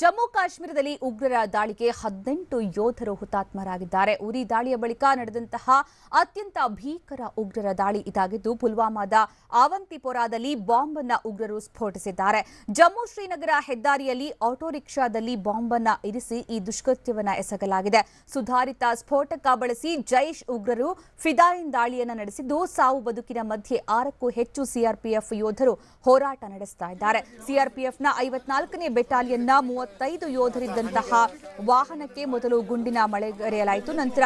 ಜಮ್ಮು ಕಾಶ್ಮೀರದಲ್ಲಿ ಉಗ್ರರ ದಾಳಿಗೆ 18 ಯೋಧರು ಹುತಾತ್ಮರಾಗಿದ್ದಾರೆ. ಉರಿ ದಾಳಿಯ ಬಳಿಕ ನಡೆದಂತಹ ಅತ್ಯಂತ ಭೀಕರ ಉಗ್ರರ ದಾಳಿ ಇದಾಗಿದ್ದು ಪುಲ್ವಾಮಾದ ಆವಂತಿಪೋರಾದಲ್ಲಿ ಬಾಂಬ್ ಅನ್ನು ಉಗ್ರರು ಸ್ಫೋಟಿಸಿದ್ದಾರೆ. ಜಮ್ಮು ಶ್ರೀನಗರ ಹೆದ್ದಾರಿಯಲ್ಲಿ ಆಟೋ ರಿಕ್ಷಾದಲ್ಲಿ ಬಾಂಬ್ ಅನ್ನು ಇರಿಸಿ ಈ ದುಷ್ಕೃತ್ಯವನ್ನು ಎಸಗಲಾಗಿದೆ. ಸುಧಾರಿತ ಸ್ಫೋಟಕ ಬಳಸಿ ಜೈಷ್ ಉಗ್ರರು ಫಿದಾಯಿನ್ ದಾಳಿಯನ್ನು ನಡೆಸಿದ್ದು ಸಾವು ಬದುಕಿನ ಮಧ್ಯೆ 6ಕ್ಕೂ ಹೆಚ್ಚು ಸಿಆರ್ಪಿಎಫ್ ಯೋಧರು ಹೋರಾಟ ನಡೆಸ್ತಾ ಇದ್ದಾರೆ. ಸಿಆರ್ಪಿಎಫ್ನ 54ನೇ ಬೆಟಾಲಿಯನ್ನ 35 ಯೋಧರಿದ್ದಂತಹ ವಾಹನಕ್ಕೆ ಮೊದಲು ಗುಂಡಿನ ಮಳೆಗರೆಯಲಾಯಿತು. ನಂತರ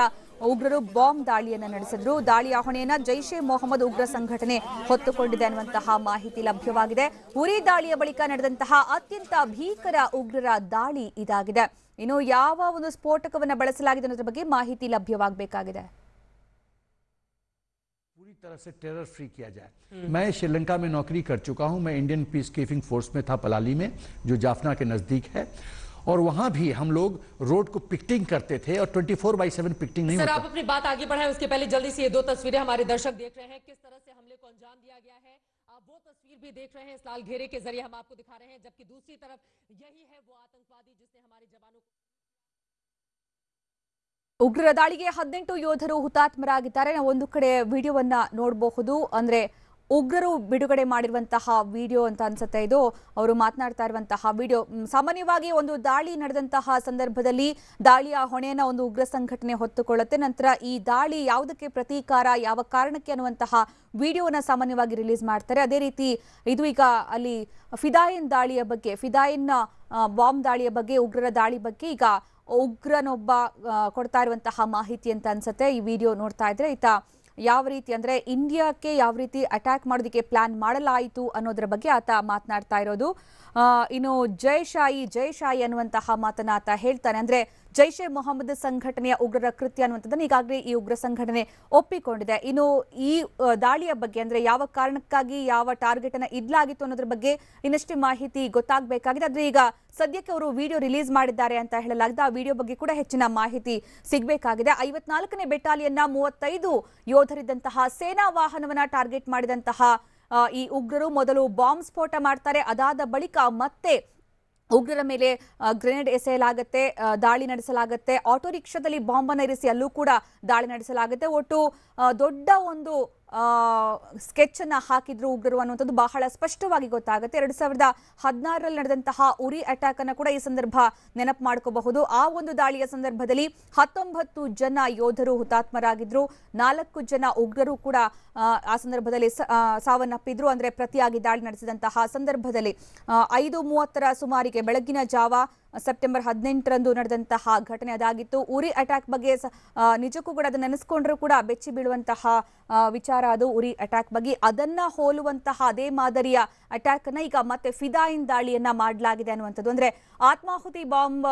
ಉಗ್ರರು ಬಾಂಬ್ ದಾಳಿಯನ್ನು ನಡೆಸಿದ್ರು. ದಾಳಿಯ ಹೊಣೆಯನ್ನ ಜೈಷೆ ಮೊಹಮ್ಮದ್ ಉಗ್ರ ಸಂಘಟನೆ ಹೊತ್ತುಕೊಂಡಿದೆ ಅನ್ನುವಂತಹ ಮಾಹಿತಿ ಲಭ್ಯವಾಗಿದೆ. ಉರಿ ದಾಳಿಯ ಬಳಿಕ ನಡೆದಂತಹ ಅತ್ಯಂತ ಭೀಕರ ಉಗ್ರರ ದಾಳಿ ಇದಾಗಿದೆ. ಇನ್ನು ಯಾವ ಒಂದು ಸ್ಫೋಟಕವನ್ನು ಬಳಸಲಾಗಿದೆ ಅನ್ನೋದ್ರ ಬಗ್ಗೆ ಮಾಹಿತಿ ಲಭ್ಯವಾಗಬೇಕಾಗಿದೆ. पूरी तरह से टेरर फ्री किया जाए। मैं श्रीलंका में नौकरी कर चुका हूं। मैं इंडियन पीस कीपिंग फोर्स में था पलाली में, जो जाफना के नजदीक है, और वहां भी हम लोग रोड को पिकेटिंग करते थे और 24/7 पिकेटिंग नहीं सर, होता। आप अपनी बात आगे बढ़ाएं उसके पहले जल्दी से ये दो तस्वीरें हमारे दर्शक देख रहे हैं, किस तरह से हमले को अंजाम दिया गया है। आप वो तस्वीर भी देख रहे हैं, इस लाल घेरे के जरिए हम आपको दिखा रहे हैं, जबकि दूसरी तरफ यही है वो आतंकवादी जिसने हमारे जवानों को ಉಗ್ರರ ದಾಳಿಗೆ 18 ಯೋಧರು ಹುತಾತ್ಮರಾಗಿದ್ದಾರೆ. ನಾವು ಒಂದು ಕಡೆ ವಿಡಿಯೋವನ್ನ ನೋಡಬಹುದು. ಅಂದ್ರೆ ಉಗ್ರರು ಬಿಡುಗಡೆ ಮಾಡಿರುವಂತಹ ವಿಡಿಯೋ ಅಂತ ಅನ್ಸುತ್ತೆ ಇದು. ಅವರು ಮಾತನಾಡ್ತಾ ಇರುವಂತಹ ವಿಡಿಯೋ. ಸಾಮಾನ್ಯವಾಗಿ ಒಂದು ದಾಳಿ ನಡೆದಂತಹ ಸಂದರ್ಭದಲ್ಲಿ ದಾಳಿಯ ಹೊಣೆಯನ್ನ ಒಂದು ಉಗ್ರ ಸಂಘಟನೆ ಹೊತ್ತುಕೊಳ್ಳುತ್ತೆ. ನಂತರ ಈ ದಾಳಿ ಯಾವುದಕ್ಕೆ ಪ್ರತೀಕಾರ, ಯಾವ ಕಾರಣಕ್ಕೆ ಅನ್ನುವಂತಹ ವಿಡಿಯೋನ ಸಾಮಾನ್ಯವಾಗಿ ರಿಲೀಸ್ ಮಾಡ್ತಾರೆ. ಅದೇ ರೀತಿ ಇದು ಈಗ ಅಲ್ಲಿ ಫಿದಾಯಿನ್ ದಾಳಿಯ ಬಗ್ಗೆ, ಫಿದಾಯಿನ್ ಬಾಂಬ್ ದಾಳಿಯ ಬಗ್ಗೆ, ಉಗ್ರರ ದಾಳಿ ಬಗ್ಗೆ ಈಗ ಉಗ್ರನೊಬ್ಬ ಕೊಡ್ತಾ ಇರುವಂತಹ ಮಾಹಿತಿ ಅಂತ ಅನ್ಸುತ್ತೆ. ಈ ವಿಡಿಯೋ ನೋಡ್ತಾ ಇದ್ರೆ ಈತ ಯಾವ ರೀತಿ ಅಂದ್ರೆ ಇಂಡಿಯಾಕ್ಕೆ ಯಾವ ರೀತಿ ಅಟ್ಯಾಕ್ ಮಾಡೋದಕ್ಕೆ ಪ್ಲಾನ್ ಮಾಡಲಾಯಿತು ಅನ್ನೋದ್ರ ಬಗ್ಗೆ ಆತ ಮಾತನಾಡ್ತಾ ಇರೋದು. ಇನ್ನು ಜೈ ಶಾಯಿ ಅನ್ನುವಂತಹ ಮಾತನ್ನ ಆತ ಹೇಳ್ತಾನೆ. ಅಂದ್ರೆ ಜೈಷೆ ಮೊಹಮ್ಮದ್ ಸಂಘಟನೆಯ ಉಗ್ರರ ಕೃತ್ಯ ಅನ್ನುವಂಥದ್ದನ್ನು ಈಗಾಗಲೇ ಈ ಉಗ್ರ ಸಂಘಟನೆ ಒಪ್ಪಿಕೊಂಡಿದೆ. ಇನ್ನು ಈ ದಾಳಿಯ ಬಗ್ಗೆ ಅಂದ್ರೆ ಯಾವ ಕಾರಣಕ್ಕಾಗಿ ಯಾವ ಟಾರ್ಗೆಟ್ ಅನ್ನ ಇಡ್ಲಾಗಿತ್ತು ಅನ್ನೋದ್ರ ಬಗ್ಗೆ ಇನ್ನಷ್ಟು ಮಾಹಿತಿ ಗೊತ್ತಾಗಬೇಕಾಗಿದೆ. ಆದ್ರೆ ಈಗ ಸದ್ಯಕ್ಕೆ ಅವರು ವಿಡಿಯೋ ರಿಲೀಸ್ ಮಾಡಿದ್ದಾರೆ ಅಂತ ಹೇಳಲಾಗಿದೆ. ಆ ವಿಡಿಯೋ ಬಗ್ಗೆ ಕೂಡ ಹೆಚ್ಚಿನ ಮಾಹಿತಿ ಸಿಗಬೇಕಾಗಿದೆ. 54ನೇ ಬೆಟಾಲಿಯನ್ನ 35 ಯೋಧರಿದ್ದಂತಹ ಸೇನಾ ವಾಹನವನ್ನ ಟಾರ್ಗೆಟ್ ಮಾಡಿದಂತಹ ಈ ಉಗ್ರರು ಮೊದಲು ಬಾಂಬ್ ಸ್ಫೋಟ ಮಾಡ್ತಾರೆ. ಅದಾದ ಬಳಿಕ ಮತ್ತೆ ಉಗ್ರರ ಮೇಲೆ ಗ್ರೆನೇಡ್ ಎಸೆಯಲಾಗುತ್ತೆ, ದಾಳಿ ನಡೆಸಲಾಗುತ್ತೆ. ಆಟೋ ರಿಕ್ಷಾದಲ್ಲಿ ಬಾಂಬ್ ಅನ್ನು ಇರಿಸಿ ಅಲ್ಲೂ ಕೂಡ ದಾಳಿ ನಡೆಸಲಾಗುತ್ತೆ. ಒಟ್ಟು ದೊಡ್ಡ ಒಂದು ಸ್ಕೆಚ್ ಅನ್ನ ಹಾಕಿದ್ರು ಉಗ್ರರು ಅನ್ನುವಂಥದ್ದು ಬಹಳ ಸ್ಪಷ್ಟವಾಗಿ ಗೊತ್ತಾಗುತ್ತೆ. 2016ರಲ್ಲಿ ನಡೆದಂತಹ ಉರಿ ಅಟ್ಯಾಕ್ ಅನ್ನ ಕೂಡ ಈ ಸಂದರ್ಭ ನೆನಪು ಮಾಡ್ಕೋಬಹುದು. ಆ ಒಂದು ದಾಳಿಯ ಸಂದರ್ಭದಲ್ಲಿ 19 ಜನ ಯೋಧರು ಹುತಾತ್ಮರಾಗಿದ್ರು. 4 ಜನ ಉಗ್ರರು ಕೂಡ ಆ ಸಂದರ್ಭದಲ್ಲಿ ಸಾವನ್ನಪ್ಪಿದ್ರು. ಅಂದ್ರೆ ಪ್ರತಿಯಾಗಿ ದಾಳಿ ನಡೆಸಿದಂತಹ ಸಂದರ್ಭದಲ್ಲಿ 5:30ರ ಸುಮಾರಿಗೆ ಬೆಳಗಿನ ಜಾವ ಸೆಪ್ಟೆಂಬರ್ 18ರಂದು ನಡೆದಂತಹ ಘಟನೆ ಅದಾಗಿತ್ತು. ಉರಿ ಅಟ್ಯಾಕ್ ಬಗ್ಗೆ ನಿಜಕ್ಕೂ ಕೂಡ ಅದನ್ನ ನೆನೆಸ್ಕೊಂಡ್ರೂ ಕೂಡ ಬೆಚ್ಚಿ ಬೀಳುವಂತಹ ವಿಚಾರ ಅದು. ಉರಿ ಅಟ್ಯಾಕ್ ಬಗ್ಗೆ ಅದನ್ನ ಹೋಲುವಂತಹ ಅದೇ ಮಾದರಿಯ ಅಟ್ಯಾಕ್ ಅನ್ನ ಈಗ ಮತ್ತೆ ಫಿದಾಯಿನ್ ದಾಳಿಯನ್ನ ಮಾಡಲಾಗಿದೆ ಅನ್ನುವಂಥದ್ದು. ಅಂದ್ರೆ ಆತ್ಮಾಹುತಿ ಬಾಂಬ್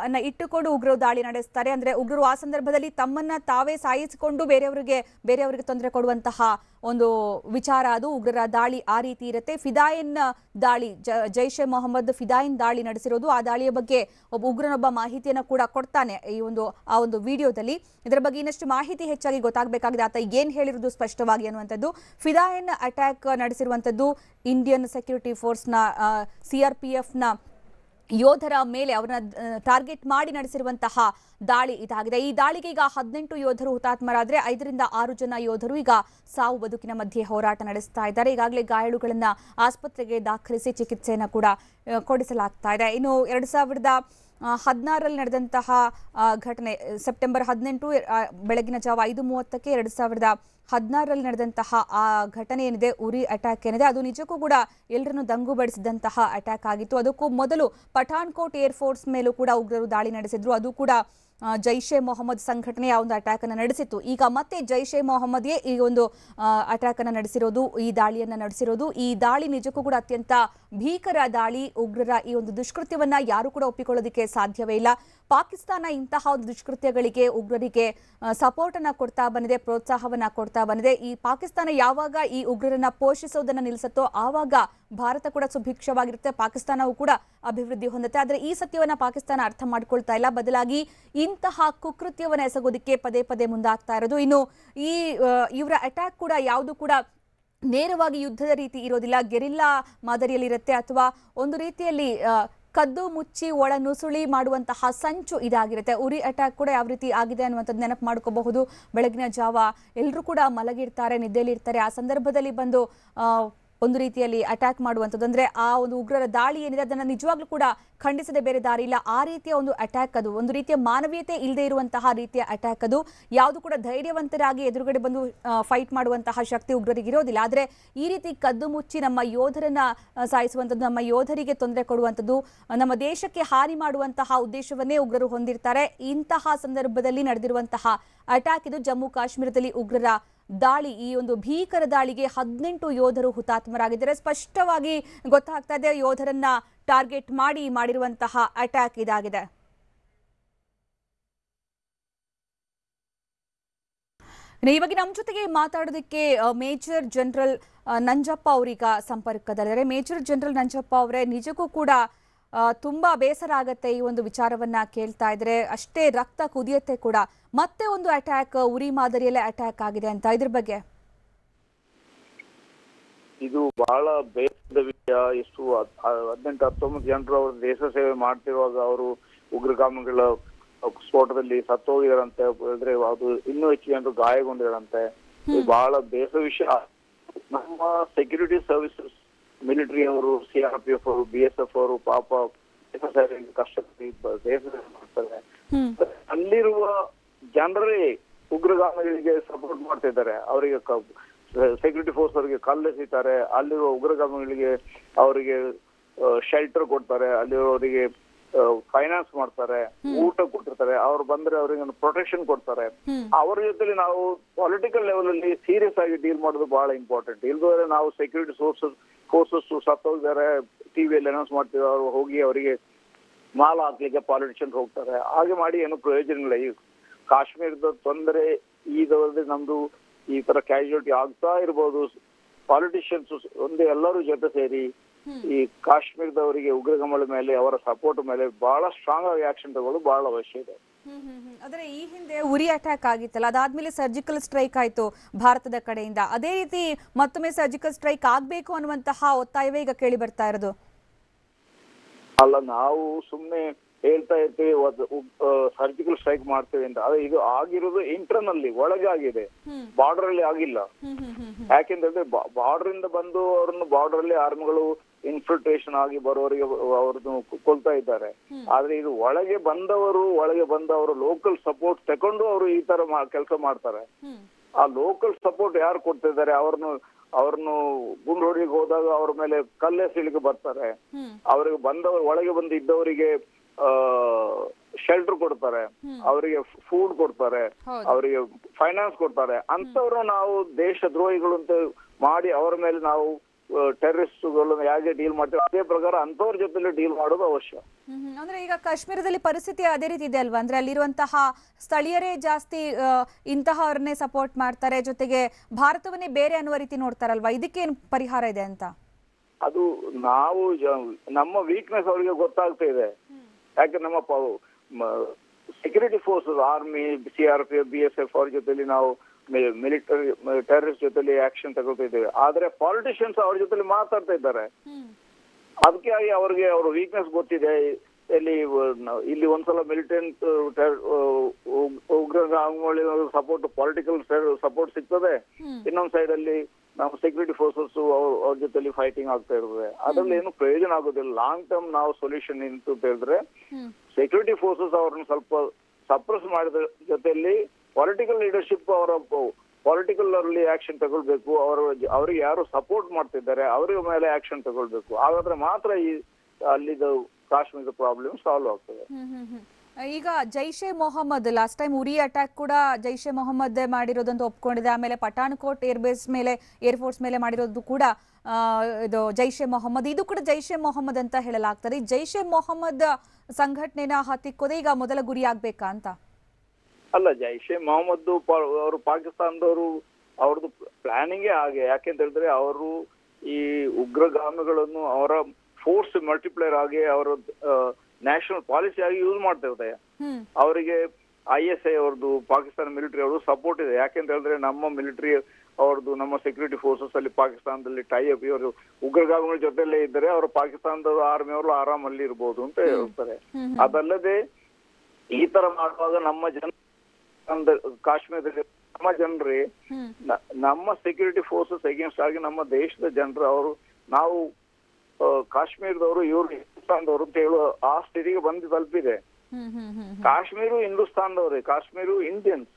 ಅನ್ನ ಇಟ್ಟುಕೊಂಡು ಉಗ್ರರು ದಾಳಿ ನಡೆಸ್ತಾರೆ. ಅಂದ್ರೆ ಉಗ್ರರು ಆ ಸಂದರ್ಭದಲ್ಲಿ ತಮ್ಮನ್ನ ತಾವೇ ಸಾಯಿಸಿಕೊಂಡು ಬೇರೆಯವರಿಗೆ ತೊಂದರೆ ಕೊಡುವಂತಹ ಒಂದು ವಿಚಾರ ಅದು. ಉಗ್ರರ ದಾಳಿ ಆ ರೀತಿ ಇರುತ್ತೆ. ಫಿದಾಯಿನ್ ದಾಳಿ, ಜೈಷೆ ಮೊಹಮ್ಮದ್ ಫಿದಾಯಿನ್ ದಾಳಿ ನಡೆಸಿರೋದು. ಆ ದಾಳಿಯ ಬಗ್ಗೆ ಒಬ್ಬ ಉಗ್ರನೊಬ್ಬ ಮಾಹಿತಿಯನ್ನು ಕೂಡ ಕೊಡ್ತಾನೆ ಆ ಒಂದು ವಿಡಿಯೋದಲ್ಲಿ. ಇದರ ಬಗ್ಗೆ ಇನ್ನಷ್ಟು ಮಾಹಿತಿ ಹೆಚ್ಚಾಗಿ ಗೊತ್ತಾಗಬೇಕಾಗಿದೆ. ಆತ ಏನ್ ಹೇಳಿರೋದು ಸ್ಪಷ್ಟವಾಗಿ ಅನ್ನುವಂಥದ್ದು. ಫಿದಾಯಿನ್ ಅಟ್ಯಾಕ್ ನಡೆಸಿರುವಂಥದ್ದು ಇಂಡಿಯನ್ ಸೆಕ್ಯೂರಿಟಿ ಫೋರ್ಸ್ನ ಸಿಆರ್ಪಿಎಫ್ನ ಯೋಧರ ಮೇಲೆ ಅವರನ್ನ ಟಾರ್ಗೆಟ್ ಮಾಡಿ ನಡೆಸಿರುವಂತಹ ದಾಳಿ ಇದಾಗಿದೆ. ಈ ದಾಳಿಗೆ ಈಗ 18 ಯೋಧರು ಹುತಾತ್ಮರಾದ್ರೆ 5ರಿಂದ 6 ಜನ ಯೋಧರು ಈಗ ಸಾವು ಬದುಕಿನ ಮಧ್ಯೆ ಹೋರಾಟ ನಡೆಸ್ತಾ ಇದ್ದಾರೆ. ಈಗಾಗಲೇ ಗಾಯಾಳುಗಳನ್ನ ಆಸ್ಪತ್ರೆಗೆ ದಾಖಲಿಸಿ ಚಿಕಿತ್ಸೆಯನ್ನು ಕೂಡ ಕೊಡಿಸಲಾಗ್ತಾ ಇದೆ. ಇನ್ನು 2016ರಲ್ಲಿ ನಡೆದಂತಹ ಘಟನೆ ಸೆಪ್ಟೆಂಬರ್ 18 ಬೆಳಗಿನ ಜಾವ 5:30ಕ್ಕೆ 2016ರಲ್ಲಿ ನಡೆದಂತಹ ಆ ಘಟನೆ ಏನಿದೆ, ಉರಿ ಅಟ್ಯಾಕ್ ಏನಿದೆ, ಅದು ನಿಜಕ್ಕೂ ಕೂಡ ಎಲ್ಲರನ್ನು ದಂಗುಬಡಿಸಿದಂತಹ ಅಟ್ಯಾಕ್ ಆಗಿತ್ತು. ಅದಕ್ಕೂ ಮೊದಲು ಪಠಾನ್ಕೋಟ್ ಏರ್ಫೋರ್ಸ್ ಮೇಲೂ ಕೂಡ ಉಗ್ರರು ದಾಳಿ ನಡೆಸಿದ್ರು. ಅದು ಕೂಡ ಜೈಷೆ ಮೊಹಮ್ಮದ್ ಸಂಘಟನೆಯ ಒಂದು ಅಟ್ಯಾಕ್ ಅನ್ನು ನಡೆಸಿತ್ತು. ಈಗ ಮತ್ತೆ ಜೈಷೆ ಮೊಹಮ್ಮದ್ಗೆ ಈ ಒಂದು ಅಟ್ಯಾಕ್ ಅನ್ನು ನಡೆಸಿರೋದು, ಈ ದಾಳಿಯನ್ನ ನಡೆಸಿರೋದು. ಈ ದಾಳಿ ನಿಜಕ್ಕೂ ಕೂಡ ಅತ್ಯಂತ ಭೀಕರ ದಾಳಿ. ಉಗ್ರರ ಈ ಒಂದು ದುಷ್ಕೃತ್ಯವನ್ನ ಯಾರು ಕೂಡ ಒಪ್ಪಿಕೊಳ್ಳೋದಕ್ಕೆ ಸಾಧ್ಯವೇ ಇಲ್ಲ. ಪಾಕಿಸ್ತಾನ ಇಂತಹ ಒಂದು ದುಷ್ಕೃತ್ಯಗಳಿಗೆ, ಉಗ್ರರಿಗೆ ಸಪೋರ್ಟ್ ಅನ್ನ ಕೊಡ್ತಾ ಬಂದಿದೆ, ಪ್ರೋತ್ಸಾಹವನ್ನ ಕೊಡ್ತಾ ಬಂದಿದೆ. ಈ ಪಾಕಿಸ್ತಾನ ಯಾವಾಗ ಈ ಉಗ್ರರನ್ನ ಪೋಷಿಸೋದನ್ನ ನಿಲ್ಲಿಸುತ್ತೋ ಆವಾಗ ಭಾರತ ಕೂಡ ಸುಭಿಕ್ಷವಾಗಿರುತ್ತೆ, ಪಾಕಿಸ್ತಾನವೂ ಕೂಡ ಅಭಿವೃದ್ಧಿ ಹೊಂದುತ್ತೆ. ಆದರೆ ಈ ಸತ್ಯವನ್ನ ಪಾಕಿಸ್ತಾನ ಅರ್ಥ ಮಾಡ್ಕೊಳ್ತಾ ಇಲ್ಲ. ಬದಲಾಗಿ ಇಂತಹ ಕುಕೃತ್ಯವನ್ನ ಎಸಗೋದಕ್ಕೆ ಪದೇ ಪದೇ ಮುಂದಾಗ್ತಾ ಇರೋದು. ಇನ್ನು ಈ ಇವರ ಅಟ್ಯಾಕ್ ಕೂಡ ಯಾವುದು ಕೂಡ ನೇರವಾಗಿ ಯುದ್ಧದ ರೀತಿ ಇರೋದಿಲ್ಲ, ಗೆರಿಲ್ಲಾ ಮಾದರಿಯಲ್ಲಿ ಇರುತ್ತೆ, ಅಥವಾ ಒಂದು ರೀತಿಯಲ್ಲಿ ಕದ್ದು ಮುಚ್ಚಿ ಒಳ ನುಸುಳಿ ಮಾಡುವಂತಹ ಸಂಚು ಇದಾಗಿರುತ್ತೆ. ಉರಿ ಅಟ್ಯಾಕ್ ಕೂಡ ಯಾವ ರೀತಿ ಆಗಿದೆ ಅನ್ನುವಂಥದ್ದು ನೆನಪು ಮಾಡ್ಕೋಬಹುದು. ಬೆಳಗಿನ ಜಾವ ಎಲ್ಲರೂ ಕೂಡ ಮಲಗಿರ್ತಾರೆ, ನಿದ್ದೆಲಿರ್ತಾರೆ. ಆ ಸಂದರ್ಭದಲ್ಲಿ ಬಂದು ಒಂದು ರೀತಿಯಲ್ಲಿ ಅಟ್ಯಾಕ್ ಮಾಡುವಂಥದ್ದು, ಅಂದ್ರೆ ಆ ಒಂದು ಉಗ್ರರ ದಾಳಿ ಏನಿದೆ ಅದನ್ನ ನಿಜವಾಗ್ಲೂ ಕೂಡ ಖಂಡಿಸದೆ ಬೇರೆ ದಾರಿ ಇಲ್ಲ. ಆ ರೀತಿಯ ಒಂದು ಅಟ್ಯಾಕ್, ಅದು ಒಂದು ರೀತಿಯ ಮಾನವೀಯತೆ ಇಲ್ಲದೆ ಇರುವಂತಹ ರೀತಿಯ ಅಟ್ಯಾಕ್. ಅದು ಯಾವುದು ಕೂಡ ಧೈರ್ಯವಂತರಾಗಿ ಎದುರುಗಡೆ ಬಂದು ಫೈಟ್ ಮಾಡುವಂತಹ ಶಕ್ತಿ ಉಗ್ರರಿಗೆ ಇರೋದಿಲ್ಲ. ಆದರೆ ಈ ರೀತಿ ಕದ್ದು ಮುಚ್ಚಿ ನಮ್ಮ ಯೋಧರನ್ನ ಸಾಯಿಸುವಂಥದ್ದು, ನಮ್ಮ ಯೋಧರಿಗೆ ತೊಂದರೆ ಕೊಡುವಂಥದ್ದು, ನಮ್ಮ ದೇಶಕ್ಕೆ ಹಾನಿ ಮಾಡುವಂತಹ ಉದ್ದೇಶವನ್ನೇ ಉಗ್ರರು ಹೊಂದಿರ್ತಾರೆ. ಇಂತಹ ಸಂದರ್ಭದಲ್ಲಿ ನಡೆದಿರುವಂತಹ ಅಟ್ಯಾಕ್ ಇದು. ಜಮ್ಮು ಕಾಶ್ಮೀರದಲ್ಲಿ ಉಗ್ರರ ದಾಳಿ, ಈ ಒಂದು ಭೀಕರ ದಾಳಿಗೆ 18 ಯೋಧರು ಹುತಾತ್ಮರಾಗಿದ್ದಾರೆ. ಸ್ಪಷ್ಟವಾಗಿ ಗೊತ್ತಾಗ್ತಾ ಇದೆ ಯೋಧರನ್ನ ಟಾರ್ಗೆಟ್ ಮಾಡಿರುವಂತಹ ಅಟ್ಯಾಕ್ ಇದಾಗಿದೆ. ಇವಾಗ ನಮ್ಮ ಜೊತೆಗೆ ಮಾತಾಡೋದಕ್ಕೆ ಮೇಜರ್ ಜನರಲ್ ನಂಜಪ್ಪ ಅವರೀಗ ಸಂಪರ್ಕದಲ್ಲಿದ್ದಾರೆ. ಮೇಜರ್ ಜನರಲ್ ನಂಜಪ್ಪ ಅವರೇ, ನಿಜಕ್ಕೂ ಕೂಡ ತುಂಬಾ ಬೇಸರ ಆಗತ್ತೆ ಈ ಒಂದು ವಿಚಾರವನ್ನ ಕೇಳ್ತಾ ಇದ್ರೆ. ಅಷ್ಟೇ ರಕ್ತ ಕುದಿಯತ್ತೆ ಕೂಡ. ಮತ್ತೆ ಒಂದು ಅಟ್ಯಾಕ್ ಉರಿ ಮಾದರಿಯಲ್ಲೇ ಅಟ್ಯಾಕ್ ಆಗಿದೆ ಅಂತ, ಇದ್ರ ಬಗ್ಗೆ? ಇದು ಬಹಳ ಬೇಸರದ ವಿಷಯ. ಎಷ್ಟು 18-19 ಜನರು ಅವರು ದೇಶ ಸೇವೆ ಮಾಡ್ತಿರುವಾಗ ಅವರು ಉಗ್ರಗಾಮಿಗಳ ಸ್ಫೋಟದಲ್ಲಿ ಸತ್ತು ಹೋಗಿದಾರಂತೆ. ಅಂದ್ರೆ ಅದು ಇನ್ನೂ ಹೆಚ್ಚು ಜನರು ಗಾಯಗೊಂಡಿದಾರಂತೆ. ಇದು ಬಹಳ ಬೇಸರ ವಿಷಯ. ನಮ್ಮ ಸೆಕ್ಯೂರಿಟಿ ಸರ್ವಿಸಸ್, ಮಿಲಿಟರಿ ಅವರು, CRPF ಅವರು, BSF ಅವರು ಪಾಪ ಕಷ್ಟಪಟ್ಟು ದೇಶ ಮಾಡ್ತಾರೆ. ಅಲ್ಲಿರುವ ಜನರೇ ಉಗ್ರಗಾಮಿಗಳಿಗೆ ಸಪೋರ್ಟ್ ಮಾಡ್ತಾ ಇದ್ದಾರೆ. ಅವರಿಗೆ ಸೆಕ್ಯೂರಿಟಿ ಫೋರ್ಸ್ ಅವರಿಗೆ ಕಲ್ಲೆಸಿತಾರೆ. ಅಲ್ಲಿರುವ ಉಗ್ರಗಾಮಿಗಳಿಗೆ ಅವರಿಗೆ ಶೆಲ್ಟರ್ ಕೊಡ್ತಾರೆ, ಅಲ್ಲಿರೋರಿಗೆ ಫೈನಾನ್ಸ್ ಮಾಡ್ತಾರೆ, ಊಟ ಕೊಟ್ಟಿರ್ತಾರೆ. ಅವ್ರು ಬಂದ್ರೆ ಅವ್ರಿಗೆ ಪ್ರೊಟೆಕ್ಷನ್ ಕೊಡ್ತಾರೆ. ಅವ್ರ ಜೊತೆಲಿ ನಾವು ಪೊಲಿಟಿಕಲ್ ಲೆವೆಲ್ ಅಲ್ಲಿ ಸೀರಿಯಸ್ ಆಗಿ ಡೀಲ್ ಮಾಡೋದು ಬಹಳ ಇಂಪಾರ್ಟೆಂಟ್. ಇಲ್ದೋದ್ರೆ ನಾವು ಸೆಕ್ಯೂರಿಟಿ ಫೋರ್ಸಸ್ ಸತ್ತೋಗಿದ್ದಾರೆ ಟಿವಿಯಲ್ಲಿ ಅನೌನ್ಸ್ ಮಾಡ್ತೀವಿ, ಅವ್ರು ಹೋಗಿ ಅವರಿಗೆ ಮಾಲ ಹಾಕ್ಲಿಕ್ಕೆ ಪಾಲಿಟಿಷಿಯನ್ಸ್ ಹೋಗ್ತಾರೆ. ಹಾಗೆ ಮಾಡಿ ಏನು ಪ್ರಯೋಜನ ಇಲ್ಲ. ಈ ಕಾಶ್ಮೀರದ ತೊಂದರೆ ಈದವರೆಗೆ ನಮ್ದು ಈ ತರ ಕ್ಯಾಶುಯಾಲಿಟಿ ಆಗ್ತಾ ಇರ್ಬೋದು. ಪಾಲಿಟಿಷಿಯನ್ಸ್ ಒಂದೇ ಎಲ್ಲರೂ ಜೊತೆ ಸೇರಿ ಈ ಕಾಶ್ಮೀರದವರಿಗೆ ಉಗ್ರಗಾಮಿಗಳ ಮೇಲೆ, ಅವರ ಸಪೋರ್ಟ್ ಮೇಲೆ ಬಹಳ ಸ್ಟ್ರಾಂಗ್ ಆಗಿ ಆಕ್ಷನ್ ತಗೊಳ್ಳೋದು ಬಹಳ ಅವಶ್ಯ ಇದೆ. ಆದ್ರೆ ಈ ಹಿಂದೆ ಉರಿ ಅಟ್ಯಾಕ್ ಆಗಿತ್ತಲ್ಲ, ಅದಾದ್ಮೇಲೆ ಸರ್ಜಿಕಲ್ ಸ್ಟ್ರೈಕ್ ಆಯ್ತು ಭಾರತದ ಕಡೆಯಿಂದ. ಅದೇ ರೀತಿ ಮತ್ತೊಮ್ಮೆ ಸರ್ಜಿಕಲ್ ಸ್ಟ್ರೈಕ್ ಆಗ್ಬೇಕು ಅನ್ನುವಂತಹ ಒತ್ತಾಯವೇ ಈಗ ಕೇಳಿ ಬರ್ತಾ ಇರೋದು. ಅಲ್ಲ, ನಾವು ಸುಮ್ನೆ ಹೇಳ್ತಾ ಇರ್ತೀವಿ ಸರ್ಜಿಕಲ್ ಸ್ಟ್ರೈಕ್ ಮಾಡ್ತೇವೆ ಅಂತ. ಆದ್ರೆ ಇದು ಆಗಿರೋದು ಇಂಟರ್ನಲ್ಲಿ, ಒಳಗೆ ಆಗಿದೆ, ಬಾರ್ಡರ್ ಅಲ್ಲಿ ಆಗಿಲ್ಲ. ಯಾಕೆಂದ್ರೆ ಬಾರ್ಡರ್ ಇಂದ ಬಂದು ಅವ್ರನ್ನು ಬಾರ್ಡರ್ ಅಲ್ಲಿ ಆರ್ಮಿಗಳು ಇನ್ಫಿಲ್ಟ್ರೇಷನ್ ಆಗಿ ಬರೋರಿಗೆ ಅವ್ರನ್ನು ಕೊಲ್ತಾ ಇದ್ದಾರೆ. ಆದ್ರೆ ಇದು ಒಳಗೆ ಬಂದವರು ಲೋಕಲ್ ಸಪೋರ್ಟ್ ತಕೊಂಡು ಅವರು ಈ ತರ ಕೆಲಸ ಮಾಡ್ತಾರೆ. ಆ ಲೋಕಲ್ ಸಪೋರ್ಟ್ ಯಾರು ಕೊಡ್ತಾ ಇದ್ದಾರೆ, ಅವ್ರನ್ನು ಗುಂಡು ಹೊಡಿಲಿಕ್ಕೆ ಹೋದಾಗ ಅವ್ರ ಮೇಲೆ ಕಲ್ಲೆಸಲಿಕ್ಕೆ ಬರ್ತಾರೆ. ಅವ್ರಿಗೆ ಒಳಗೆ ಬಂದು ಇದ್ದವರಿಗೆ ಶೆಲ್ಟರ್ ಕೊಡ್ತಾರೆ, ಅವರಿಗೆ ಫುಡ್ ಕೊಡ್ತಾರೆ, ಅವರಿಗೆ ಫೈನಾನ್ಸ್ ಕೊಡ್ತಾರೆ. ಅಂತವ್ರು ನಾವು ದೇಶ ದ್ರೋಹಿಗಳು ಅಂತ ಮಾಡಿ ಅವರ ಮೇಲೆ ನಾವು ಟೆರರಿಸ್ಟ್ಗಳನ್ನು ಹೇಗೆ ಡೀಲ್ ಮಾಡ್ತೀವಿ ಅದೇ ಪ್ರಕಾರ ಅಂತವ್ರ ಜೊತೆ ಡೀಲ್ ಮಾಡೋದು ಅವಶ್ಯ. ಅಂದ್ರೆ ಈಗ ಕಾಶ್ಮೀರದಲ್ಲಿ ಪರಿಸ್ಥಿತಿ ಅದೇ ರೀತಿ ಇದೆ ಅಲ್ವಾ? ಅಂದ್ರೆ ಅಲ್ಲಿರುವಂತಹ ಸ್ಥಳೀಯರೇ ಜಾಸ್ತಿ ಇಂತಹವ್ರನ್ನೇ ಸಪೋರ್ಟ್ ಮಾಡ್ತಾರೆ, ಜೊತೆಗೆ ಭಾರತವನ್ನೇ ಬೇರೆ ಅನ್ನುವ ರೀತಿ ನೋಡ್ತಾರಲ್ವಾ? ಇದಕ್ಕೇನು ಪರಿಹಾರ ಇದೆ ಅಂತ? ಅದು ನಾವು ನಮ್ಮ ವೀಕ್ನೆಸ್ ಅವರಿಗೆ ಗೊತ್ತಾಗ್ತಾ ಇದೆ. ಯಾಕೆ ನಮ್ಮ security forces, army, CRPF, BSF ಅವ್ರ ಜೊತೆಲಿ ನಾವು ಮಿಲಿಟರಿ ಟೆರರಿಸ್ಟ್ ಜೊತೆಲಿ ಆಕ್ಷನ್ ತಗೊಳ್ತಾ ಇದ್ದೇವೆ. ಆದ್ರೆ ಪಾಲಿಟಿಷಿಯನ್ಸ್ ಅವ್ರ ಜೊತೆಲಿ ಮಾತಾಡ್ತಾ ಇದ್ದಾರೆ. ಅದಕ್ಕೆ ಅವ್ರಿಗೆ ಅವ್ರ ವೀಕ್ನೆಸ್ ಗೊತ್ತಿದೆ. ಇಲ್ಲಿ ಒಂದ್ಸಲ ಮಿಲಿಟೆಂಟ್ ಉಗ್ರಗಾಮಿಗಳ ಸಪೋರ್ಟ್, ಪೊಲಿಟಿಕಲ್ ಸಪೋರ್ಟ್ ಸಿಗ್ತದೆ. ಇನ್ನೊಂದ್ ಸೈಡ್ ಅಲ್ಲಿ ನಾವು ಸೆಕ್ಯೂರಿಟಿ ಫೋರ್ಸಸ್ ಅವ್ರ ಜೊತೆಲಿ ಫೈಟಿಂಗ್ ಆಗ್ತಾ ಇರ್ತದೆ. ಅದ್ರಲ್ಲಿ ಏನು ಪ್ರಯೋಜನ ಆಗೋದಿಲ್ಲ. ಲಾಂಗ್ ಟರ್ಮ್ ನಾವು ಸೊಲ್ಯೂಷನ್ ಅಂತ ಹೇಳಿದ್ರೆ ಸೆಕ್ಯೂರಿಟಿ ಫೋರ್ಸಸ್ ಅವ್ರನ್ನ ಸ್ವಲ್ಪ ಸಪ್ರೆಸ್ ಮಾಡಿದ ಜೊತೆಯಲ್ಲಿ ಪೊಲಿಟಿಕಲ್ ಲೀಡರ್ಶಿಪ್ ಅವರ ಪೊಲಿಟಿಕಲ್ ಅಲ್ಲಿ ಆಕ್ಷನ್ ತಗೊಳ್ಬೇಕು. ಅವ್ರಿಗೆ ಯಾರು ಸಪೋರ್ಟ್ ಮಾಡ್ತಿದ್ದಾರೆ ಅವ್ರ ಮೇಲೆ ಆಕ್ಷನ್ ತಗೊಳ್ಬೇಕು. ಹಾಗಾದ್ರೆ ಮಾತ್ರ ಅಲ್ಲಿದು ಕಾಶ್ಮೀರದ ಪ್ರಾಬ್ಲಮ್ ಸಾಲ್ವ್ ಆಗ್ತದೆ. ಈಗ ಜೈಷೆ ಮೊಹಮ್ಮದ್ ಲಾಸ್ಟ್ ಟೈಮ್ ಉರಿ ಅಟ್ಯಾಕ್ ಕೂಡ ಜೈಷೆ ಮೊಹಮ್ಮದ್ ಮಾಡಿರೋದಂತ ಒಪ್ಕೊಂಡಿದೆ. ಆಮೇಲೆ ಪಠಾಣ್ಕೋಟ್ ಏರ್ ಫೋರ್ಸ್ ಮೇಲೆ ಮಾಡಿರೋದು ಕೂಡ ಇದು ಜೈಷೆ ಮೊಹಮ್ಮದ್. ಇದು ಕೂಡ ಜೈಷೆ ಮೊಹಮ್ಮದ್ ಅಂತ ಹೇಳಲಾಗ್ತದೆ. ಜೈಷೆ ಮೊಹಮ್ಮದ್ ಸಂಘಟನೆನ ಹತ್ತಿಕ್ಕೋದೆ ಈಗ ಮೊದಲ ಗುರಿ ಆಗ್ಬೇಕಾ ಅಂತ? ಅಲ್ಲ, ಜೈಷೆ ಮೊಹಮ್ಮದ್ ಅವರು ಪಾಕಿಸ್ತಾನದವರು, ಅವ್ರದ್ದು ಪ್ಲಾನಿಂಗೇ ಹಾಗೆ. ಯಾಕೆಂತ ಹೇಳಿದ್ರೆ ಅವರು ಈ ಉಗ್ರಗಾಮಿಗಳನ್ನು ಅವರ ಫೋರ್ಸ್ ಮಲ್ಟಿಪ್ಲೇಯರ್ ಆಗಿ ಅವರ ನ್ಯಾಷನಲ್ ಪಾಲಿಸಿ ಆಗಿ ಯೂಸ್ ಮಾಡ್ತಾ ಇರ್ತಾರೆ. ಅವರಿಗೆ ISI ಅವ್ರದ್ದು, ಪಾಕಿಸ್ತಾನ ಮಿಲಿಟರಿ ಅವರು ಸಪೋರ್ಟ್ ಇದೆ. ಯಾಕೆಂತ ಹೇಳಿದ್ರೆ ನಮ್ಮ ಮಿಲಿಟರಿ ಅವ್ರದ್ದು ನಮ್ಮ ಸೆಕ್ಯೂರಿಟಿ ಫೋರ್ಸಸ್ ಅಲ್ಲಿ ಪಾಕಿಸ್ತಾನದಲ್ಲಿ ಟೈ ಅಪ್, ಇವರು ಉಗ್ರಗಾಮಿಗಳ ಜೊತೆಲೇ ಇದ್ದರೆ ಅವರು ಪಾಕಿಸ್ತಾನದ ಆರ್ಮಿ ಅವರು ಆರಾಮಲ್ಲಿ ಇರ್ಬೋದು ಅಂತ ಹೇಳ್ತಾರೆ. ಅದಲ್ಲದೆ ಈ ತರ ಮಾಡುವಾಗ ನಮ್ಮ ಜನ ಕಾಶ್ಮೀರದಲ್ಲಿ ನಮ್ಮ ಜನರೇ ನಮ್ಮ ಸೆಕ್ಯೂರಿಟಿ ಫೋರ್ಸಸ್ ಅಗೇನ್ಸ್ಟ್ ಆಗಿ ನಮ್ಮ ದೇಶದ ಜನರು ಅವರು ನಾವು ಕಾಶ್ಮೀರದವರು ಇವರು ಹಿಂದೂಸ್ತಾನದವರು ಅಂತ ಹೇಳುವ ಆ ಸ್ಥಿತಿಗೆ ಬಂದು ತಲುಪಿದೆ. ಕಾಶ್ಮೀರು ಹಿಂದೂಸ್ತಾನದವ್ರೆ, ಕಾಶ್ಮೀರು ಇಂಡಿಯನ್ಸ್,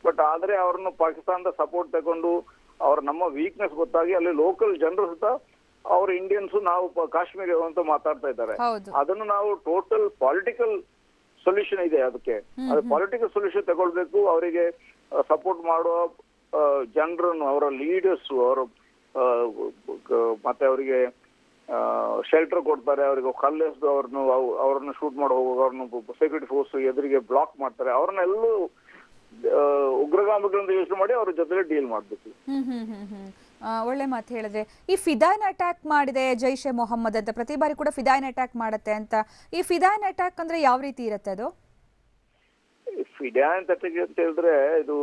ಬಟ್ ಆದ್ರೆ ಅವ್ರನ್ನು ಪಾಕಿಸ್ತಾನದ ಸಪೋರ್ಟ್ ತಗೊಂಡು ಅವ್ರ ನಮ್ಮ ವೀಕ್ನೆಸ್ ಗೊತ್ತಾಗಿ ಅಲ್ಲಿ ಲೋಕಲ್ ಜನರು ಸುತ್ತ ಅವ್ರ ಇಂಡಿಯನ್ಸ್ ನಾವು ಕಾಶ್ಮೀರಿ ಅಂತ ಮಾತಾಡ್ತಾ ಇದ್ದಾರೆ. ಅದನ್ನು ನಾವು ಟೋಟಲ್ ಪೊಲಿಟಿಕಲ್ ಸೊಲ್ಯೂಷನ್ ಇದೆ ಅದಕ್ಕೆ, ಅದು ಪೊಲಿಟಿಕಲ್ ಸೊಲ್ಯೂಷನ್ ತಗೊಳ್ಬೇಕು. ಅವರಿಗೆ ಸಪೋರ್ಟ್ ಮಾಡುವ ಜನರನ್ನು, ಅವರ ಲೀಡರ್ಸ್, ಅವರ ಮತ್ತೆ ಅವರಿಗೆ ಶೆಲ್ಟರ್ ಕೊಡ್ತಾರೆ, ಅವರಿಗೆ ಕಲ್ಲೆಸ್ದು ಅವ್ರನ್ನ ಶೂಟ್ ಮಾಡಿ ಹೋಗುವಾಗ ಅವ್ರನ್ನ ಸೆಕ್ಯೂರಿಟಿ ಫೋರ್ಸ್ ಎದುರಿಗೆ ಬ್ಲಾಕ್ ಮಾಡ್ತಾರೆ. ಅವ್ರನ್ನೆಲ್ಲೂ ಉಗ್ರಗಾಮಿಗಳಿಂದ ಯೋಚನೆ ಮಾಡಿ ಅವ್ರ ಜೊತೆ ಡೀಲ್ ಮಾಡ್ಬೇಕು. ಒಳ್ಳೆ ಮಾತು ಹೇಳಿದ್ರೆ, ಈ ಫಿದಾಯ್ನ್ ಅಟ್ಯಾಕ್ ಮಾಡಿದೆ ಜೈಷ್ ಎ ಮೊಹಮ್ಮದ್ ಅಂತ, ಪ್ರತಿ ಬಾರಿ ಕೂಡ ಫಿದಾಯ್ನ್ ಅಟ್ಯಾಕ್ ಮಾಡುತ್ತೆ ಅಂತ. ಈ ಫಿದಾಯ್ನ್ ಅಟ್ಯಾಕ್ ಅಂದ್ರೆ ಯಾವ ರೀತಿ ಇರುತ್ತೆ ಅದು? ಫಿದಾಯ್ನ್ ಅಟ್ಯಾಕ್ ಅಂತ ಹೇಳಿದ್ರೆ ಇದು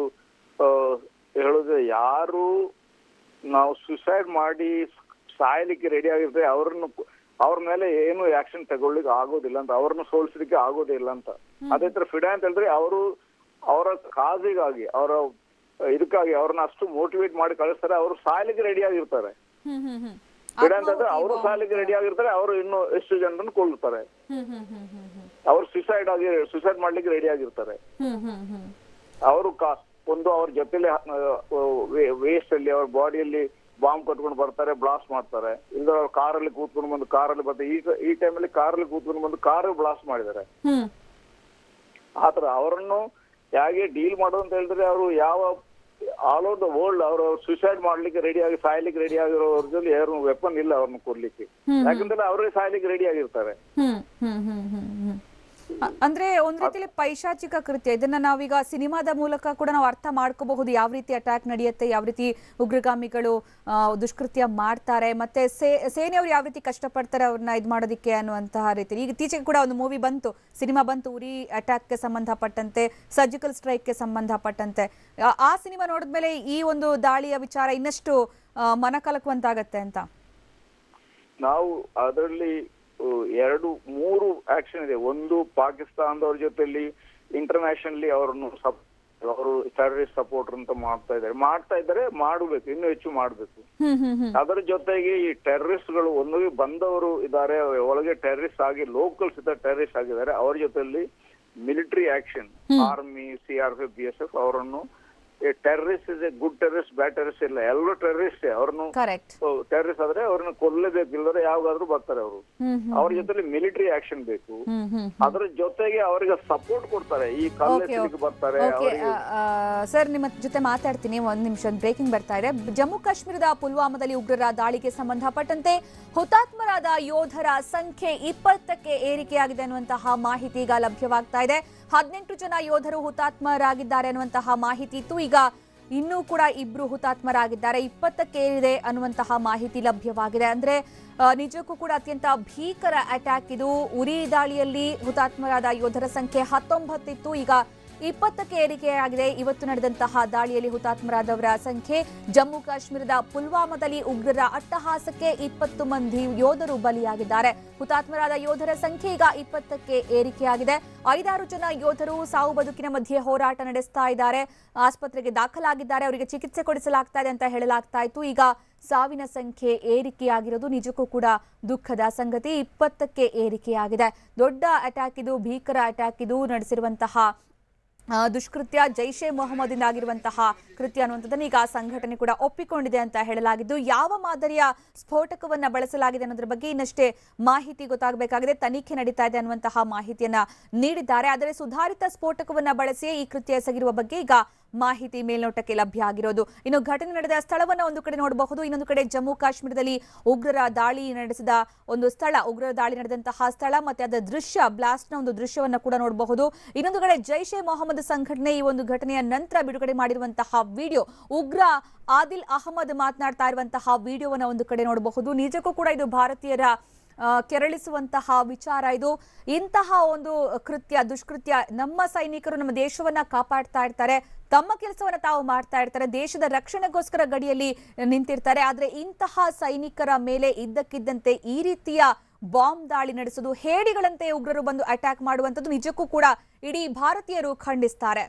ಹೇಳುದ್ರೆ ಯಾರು ನಾವು ಸುಸೈಡ್ ಮಾಡಿ ಸಾಯಲಿಕ್ಕೆ ರೆಡಿ ಆಗಿರ್ತಾರೆ ಅವ್ರ ಮೇಲೆ ಏನು ಆಕ್ಷನ್ ತಗೊಳ್ಳಿಕ್ಕೆ ಆಗೋದಿಲ್ಲ ಅಂತ, ಅವ್ರನ್ನ ಸೋಲಿಸಲಿಕ್ಕೆ ಆಗೋದೇ ಇಲ್ಲ ಅಂತ. ಅದೇ ತರ ಫಿಡಾ ಅಂತ ಹೇಳಿದ್ರೆ ಅವರು ಅವರ ಕಾಜಿಗಾಗಿ, ಅವರ ಇದಕ್ಕಾಗಿ ಅವ್ರನ್ನ ಅಷ್ಟು ಮೋಟಿವೇಟ್ ಮಾಡಿ ಕಳಿಸ್ತಾರೆ, ಅವರು ಸಾಯಲಿಕ್ಕೆ ರೆಡಿ ಆಗಿರ್ತಾರೆ. ಫಿಡಾ ಅಂತಂದ್ರೆ ಅವರು ಸಾಯಲಿಕ್ಕೆ ರೆಡಿ ಆಗಿರ್ತಾರೆ, ಅವರು ಇನ್ನು ಎಷ್ಟು ಜನರನ್ನು ಕೊಲ್ತಾರೆ, ಅವ್ರು ಸುಸೈಡ್ ಮಾಡ್ಲಿಕ್ಕೆ ರೆಡಿ ಆಗಿರ್ತಾರೆ. ಅವರು ಒಂದು ಅವ್ರ ಜೊತೆಲಿ ವೇಸ್ಟ್ ಅಲ್ಲಿ ಅವ್ರ ಬಾಡಿಯಲ್ಲಿ ಬಾಂಬ್ ಕಟ್ಕೊಂಡು ಬರ್ತಾರೆ, ಬ್ಲಾಸ್ಟ್ ಮಾಡ್ತಾರೆ. ಇಲ್ಲ ಅವ್ರು ಕಾರಲ್ಲಿ ಕೂತ್ಕೊಂಡು ಬಂದು ಕಾರಲ್ಲಿ ಬರ್ತಾರೆ. ಈ ಟೈಮಲ್ಲಿ ಕಾರಲ್ಲಿ ಕೂತ್ಕೊಂಡು ಬಂದು ಕಾರ್ ಬ್ಲಾಸ್ಟ್ ಮಾಡಿದ್ದಾರೆ. ಆತರ ಅವರನ್ನು ಹೇಗೆ ಡೀಲ್ ಮಾಡೋದು ಅಂತ ಹೇಳಿದ್ರೆ, ಅವರು ಯಾವ ಆಲ್ ಓವರ್ ದ ವರ್ಲ್ಡ್ ಅವರು ಸುಸೈಡ್ ಮಾಡ್ಲಿಕ್ಕೆ ರೆಡಿ ಆಗಿ ಸಾಯ್ಲಿಕ್ಕೆ ರೆಡಿ ಆಗಿರೋದ್ರಲ್ಲಿ ಯಾರು ವೆಪನ್ ಇಲ್ಲ ಅವ್ರನ್ನ ಕೊಡ್ಲಿಕ್ಕೆ, ಯಾಕಂದ್ರೆ ಅವರೇ ಸಾಯ್ಲಿಕ್ಕೆ ರೆಡಿ ಆಗಿರ್ತಾರೆ. ಅಂದ್ರೆ ಒಂದ್ ರೀತಿಯಲ್ಲಿ ಪೈಶಾಚಿಕ ಕೃತ್ಯ. ಇದನ್ನ ನಾವೀಗ ಸಿನಿಮಾದ ಮೂಲಕ ಕೂಡ ನಾವು ಅರ್ಥ ಮಾಡ್ಕೋಬಹುದು, ಯಾವ ರೀತಿ ಅಟ್ಯಾಕ್ ನಡೆಯುತ್ತೆ, ಯಾವ ರೀತಿ ಉಗ್ರಗಾಮಿಗಳು ದುಷ್ಕೃತ್ಯ ಮಾಡ್ತಾರೆ, ಮತ್ತೆ ಸೇನೆಯವರು ಯಾವ ರೀತಿ ಕಷ್ಟಪಡ್ತಾರೆ ಅವ್ರನ್ನ ಇದ್ ಮಾಡೋದಿಕ್ಕೆ ಅನ್ನುವಂತಹ ರೀತಿ. ಈಗ ಇತ್ತೀಚೆಗೆ ಕೂಡ ಒಂದು ಮೂವಿ ಬಂತು, ಸಿನಿಮಾ ಬಂತು, ಉರಿ ಅಟ್ಯಾಕ್ಗೆ ಸಂಬಂಧಪಟ್ಟಂತೆ, ಸರ್ಜಿಕಲ್ ಸ್ಟ್ರೈಕ್ಗೆ ಸಂಬಂಧಪಟ್ಟಂತೆ. ಆ ಸಿನಿಮಾ ನೋಡಿದ್ಮೇಲೆ ಈ ಒಂದು ದಾಳಿಯ ವಿಚಾರ ಇನ್ನಷ್ಟು ಮನಕಲಕುವಂತಾಗತ್ತೆ ಅಂತ. ನಾವು ಅದರಲ್ಲಿ 2-3 ಆಕ್ಷನ್ ಇದೆ. ಒಂದು, ಪಾಕಿಸ್ತಾನದವ್ರ ಜೊತೆಲಿ ಇಂಟರ್ನ್ಯಾಷನಲಿ ಅವರು ಟೆರರಿಸ್ಟ್ ಸಪೋರ್ಟರ್ ಅಂತ ಮಾಡ್ತಾ ಇದ್ದಾರೆ, ಮಾಡಬೇಕು, ಇನ್ನೂ ಹೆಚ್ಚು ಮಾಡಬೇಕು. ಅದರ ಜೊತೆಗೆ ಈ ಟೆರರಿಸ್ಟ್ ಗಳು ಒಂದು ಬಂದವರು ಇದ್ದಾರೆ, ಒಳಗೆ ಟೆರರಿಸ್ಟ್ ಆಗಿ ಲೋಕಲ್ಸ್ ಟೆರರಿಸ್ಟ್ ಆಗಿದ್ದಾರೆ, ಅವ್ರ ಜೊತೆಲಿ military action, army, CRPF, BSF ಅವರನ್ನು terrorist is A good terrorist, bad terrorist ಇಲ್ಲ, ಎಲ್ಲರೂ ಟೆರರಿಸ್ಟ್. ಅವ್ರನ್ನು ಟೆರರಿಸ್ಟ್ ಆದ್ರೆ ಅವ್ರನ್ನ ಕೊಲ್ಲಬೇಕು, ಇಲ್ಲದ್ರೆ ಯಾವಾಗಾದ್ರೂ ಬರ್ತಾರೆ ಅವರು. ಅವ್ರ ಜೊತೆಲಿ ಮಿಲಿಟರಿ ಆಕ್ಷನ್ ಬೇಕು. ಅದ್ರ ಜೊತೆಗೆ ಅವರಿಗೆ ಸಪೋರ್ಟ್ ಕೊಡ್ತಾರೆ, ಈ ಕಾಲೇಜಿಗೆ ಬರ್ತಾರೆ. ಸರ್, ನಿಮ್ಮ ಜೊತೆ ಮಾತಾಡ್ತೀನಿ, ಒಂದ್ ನಿಮಿಷ, ಬ್ರೇಕಿಂಗ್ ಬರ್ತಾ ಇದೆ. ಜಮ್ಮು ಕಾಶ್ಮೀರದ ಪುಲ್ವಾಮಾದಲ್ಲಿ ಉಗ್ರರ ದಾಳಿಗೆ ಸಂಬಂಧಪಟ್ಟಂತೆ ಹುತಾತ್ಮರಾದ ಯೋಧರ ಸಂಖ್ಯೆ 20ಕ್ಕೆ ಏರಿಕೆಯಾಗಿದೆ ಅನ್ನುವಂತಹ ಮಾಹಿತಿ ಈಗ ಲಭ್ಯವಾಗ್ತಾ ಇದೆ. 18 ಜನ ಯೋಧರು ಹುತಾತ್ಮರಾಗಿದ್ದಾರೆ ಅನ್ನುವಂತಹ ಮಾಹಿತಿ ಇತ್ತು. ಈಗ ಇನ್ನೂ ಕೂಡ 2 ಹುತಾತ್ಮರಾಗಿದ್ದಾರೆ, 20ಕ್ಕೆ ಏರಿದೆ ಅನ್ನುವಂತಹ ಮಾಹಿತಿ ಲಭ್ಯವಾಗಿದೆ. ಅಂದ್ರೆ ನಿಜಕ್ಕೂ ಕೂಡ ಅತ್ಯಂತ ಭೀಕರ ಅಟ್ಯಾಕ್ ಇದು. ಉರಿ ದಾಳಿಯಲ್ಲಿ ಹುತಾತ್ಮರಾದ ಯೋಧರ ಸಂಖ್ಯೆ 19 ಇತ್ತು, ಈಗ 20ಕ್ಕೆ ಏರಿಕೆಯಾಗಿದೆ. ಇವತ್ತು ನಡೆದಂತಹ ದಾಳಿಯಲ್ಲಿ ಹುತಾತ್ಮರಾದವರ ಸಂಖ್ಯೆ, ಜಮ್ಮು ಕಾಶ್ಮೀರದ ಪುಲ್ವಾಮಾದಲ್ಲಿ ಉಗ್ರರ ಅಟ್ಟಹಾಸಕ್ಕೆ 20 ಮಂದಿ ಯೋಧರು ಬಲಿಯಾಗಿದ್ದಾರೆ. ಹುತಾತ್ಮರಾದ ಯೋಧರ ಸಂಖ್ಯೆ ಈಗ 20ಕ್ಕೆ ಏರಿಕೆಯಾಗಿದೆ. 5-6 ಜನ ಯೋಧರು ಸಾವು ಬದುಕಿನ ಮಧ್ಯೆ ಹೋರಾಟ ನಡೆಸ್ತಾ ಇದ್ದಾರೆ, ಆಸ್ಪತ್ರೆಗೆ ದಾಖಲಾಗಿದ್ದಾರೆ, ಅವರಿಗೆ ಚಿಕಿತ್ಸೆ ಕೊಡಿಸಲಾಗ್ತಾ ಇದೆ ಅಂತ ಹೇಳಲಾಗ್ತಾ ಇತ್ತು. ಈಗ ಸಾವಿನ ಸಂಖ್ಯೆ ಏರಿಕೆಯಾಗಿರೋದು ನಿಜಕ್ಕೂ ಕೂಡ ದುಃಖದ ಸಂಗತಿ. 20ಕ್ಕೆ ಏರಿಕೆಯಾಗಿದೆ. ದೊಡ್ಡ ಅಟ್ಯಾಕ್ ಇದು, ಭೀಕರ ಅಟ್ಯಾಕ್ ಇದು. ನಡೆಸಿರುವಂತಹ ದುಷ್ಕೃತ್ಯ ಜೈಷ್ ಎ ಮೊಹಮ್ಮದ್ ಆಗಿರುವಂತಹ ಕೃತ್ಯ ಅನ್ನುವಂಥದ್ದನ್ನು ಈಗ ಸಂಘಟನೆ ಕೂಡ ಒಪ್ಪಿಕೊಂಡಿದೆ ಅಂತ ಹೇಳಲಾಗಿದ್ದು, ಯಾವ ಮಾದರಿಯ ಸ್ಫೋಟಕವನ್ನ ಬಳಸಲಾಗಿದೆ ಅನ್ನೋದ್ರ ಬಗ್ಗೆ ಇನ್ನಷ್ಟೇ ಮಾಹಿತಿ ಗೊತ್ತಾಗಬೇಕಾಗಿದೆ. ತನಿಖೆ ನಡೀತಾ ಇದೆ ಅನ್ನುವಂತಹ ಮಾಹಿತಿಯನ್ನ ನೀಡಿದ್ದಾರೆ. ಆದರೆ ಸುಧಾರಿತ ಸ್ಫೋಟಕವನ್ನ ಬಳಸಿ ಈ ಕೃತ್ಯ ಎಸಗಿರುವ ಬಗ್ಗೆ ಈಗ ಮಾಹಿತಿ ಮೇಲ್ನೋಟಕ್ಕೆ ಲಭ್ಯ ಆಗಿರೋದು. ಇನ್ನು ಘಟನೆ ನಡೆದ ಸ್ಥಳವನ್ನ ಒಂದು ಕಡೆ ನೋಡಬಹುದು, ಇನ್ನೊಂದು ಕಡೆ ಜಮ್ಮು ಕಾಶ್ಮೀರದಲ್ಲಿ ಉಗ್ರರ ದಾಳಿ ನಡೆಸಿದ ಒಂದು ಸ್ಥಳ, ಉಗ್ರರ ದಾಳಿ ನಡೆದಂತಹ ಸ್ಥಳ ಮತ್ತೆ ಅದರ ದೃಶ್ಯ, ಬ್ಲಾಸ್ಟ್ ನ ಒಂದು ದೃಶ್ಯವನ್ನ ಕೂಡ ನೋಡಬಹುದು. ಇನ್ನೊಂದು ಕಡೆ ಜೈಷ್ ಎ ಮೊಹಮ್ಮದ್ ಸಂಘಟನೆ ಈ ಒಂದು ಘಟನೆಯ ನಂತರ ಬಿಡುಗಡೆ ಮಾಡಿರುವಂತಹ ವಿಡಿಯೋ, ಉಗ್ರ ಆದಿಲ್ ಅಹಮದ್ ಮಾತನಾಡ್ತಾ ಇರುವಂತಹ ವಿಡಿಯೋವನ್ನ ಒಂದು ಕಡೆ ನೋಡಬಹುದು. ನಿಜಕ್ಕೂ ಕೂಡ ಇದು ಭಾರತೀಯರ ಕೆರಳಿಸುವಂತಹ ವಿಚಾರ. ಇದು ಇಂತಹ ಒಂದು ಕೃತ್ಯ, ದುಷ್ಕೃತ್ಯ, ನಮ್ಮ ಸೈನಿಕರು ನಮ್ಮ ದೇಶವನ್ನ ಕಾಪಾಡ್ತಾ ಇರ್ತಾರೆ, ತಮ್ಮ ಕೆಲಸವನ್ನ ತಾವು ಮಾಡ್ತಾ ಇರ್ತಾರೆ, ದೇಶದ ರಕ್ಷಣೆಗೋಸ್ಕರ ಗಡಿಯಲ್ಲಿ ನಿಂತಿರ್ತಾರೆ. ಆದ್ರೆ ಇಂತಹ ಸೈನಿಕರ ಮೇಲೆ ಇದ್ದಕ್ಕಿದ್ದಂತೆ ಈ ರೀತಿಯ ಬಾಂಬ್ ದಾಳಿ ನಡೆಸೋದು, ಹೇಡಿಗಳಂತೆ ಉಗ್ರರು ಬಂದು ಅಟ್ಯಾಕ್ ಮಾಡುವಂಥದ್ದು ನಿಜಕ್ಕೂ ಕೂಡ ಇಡೀ ಭಾರತೀಯರು ಖಂಡಿಸ್ತಾರೆ.